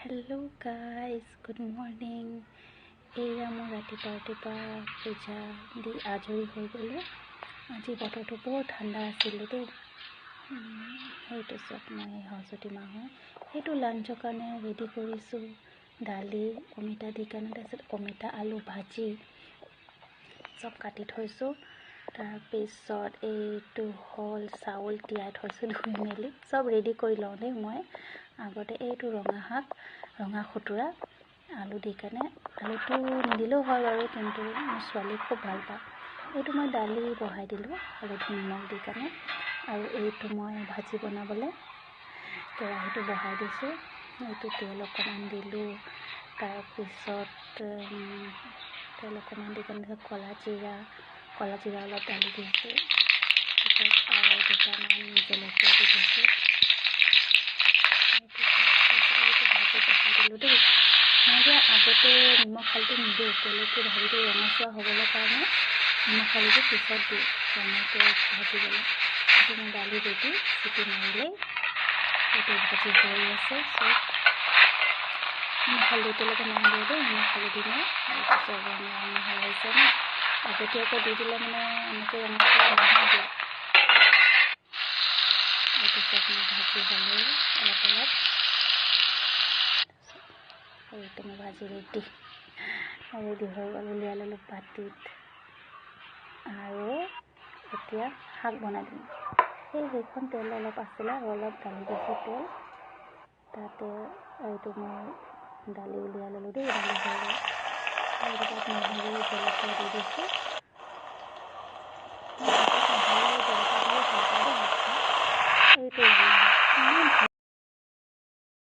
Hello guys, good morning. এয়া মই ৰাতিপুৱা পূজা দি আজৰি হৈ গ'লোঁ। আজি বতৰটো বৰ ঠাণ্ডা আছিলে দেই। সেইটো চব মই সৰস্বতী মাহৰ সেইটো লাঞ্চৰ কাৰণে ৰেডি কৰিছোঁ। দালি অমিতা দি কাৰণে, তাৰপিছত অমিতা আলু ভাজি চব কাটি থৈছোঁ। তাৰপিছত এইটো হ'ল চাউল তিয়াই থৈছোঁ, ধুই মেলি চব ৰেডি কৰি লওঁ দেই। মই আগতে এইটো ৰঙা খুতুৰা আলু দি কাৰণে, আলুটো নিদিলেও হয় বাৰু, কিন্তু মোৰ ছোৱালী খুব ভাল পায়। এইটো মই দালি বহাই দিলোঁ হালধি নিমখ দি কাৰণে, আৰু এইটো মই ভাজি বনাবলৈ কেৰাহীটো বহাই দিছোঁ। এইটো তেল অকণমান দিলোঁ, তাৰপিছত তেল অকণমান দি কাৰণে ক'লা জিৰা অলপ ঢালি দিছোঁ। তাৰপিছত আৰু দুটামান জলকীয়া দি দিছোঁ। দিলোঁ দেই। মই যে আগতে নিমখ হালধি নিদিওঁ, তেলটো ভাজিটো ৰঙচুৱা হ'বলৈ কাৰণে নিমখ হালধি পিছত দিওঁ, ৰঙাকৈ ভাজিবলৈ। আজি মই দালি ৰেডি, চিটি মাৰিলেই এইটো ভাজি হৈ আছে। চব নিমখ হালধিটোলৈকে নাই দিয়া দেই, নিমখ হালধি নাই। তাৰপিছত ৰঙা হৈ আহিছে ন, আগতীয়াকৈ দি দিলে মানে এনেকৈ ৰঙচুৱা নহয় দিয়া। এইটো চব মই ভাজি হ'লেই অলপ এইটো মই ভাজি ৰেডি হৈ গ'ল। উলিয়াই ল'লোঁ বাটিত, আৰু এতিয়া শাক বনাই দিম। সেইখন তেল অলপ আছিলে, আৰু অলপ ঢালি দিছোঁ তেল। তাতে এইটো মই দালি উলিয়াই ল'লোঁ দেই। দালি হৈ গ'ল, তাত নহৰু জলকীয়া দি দিছোঁ।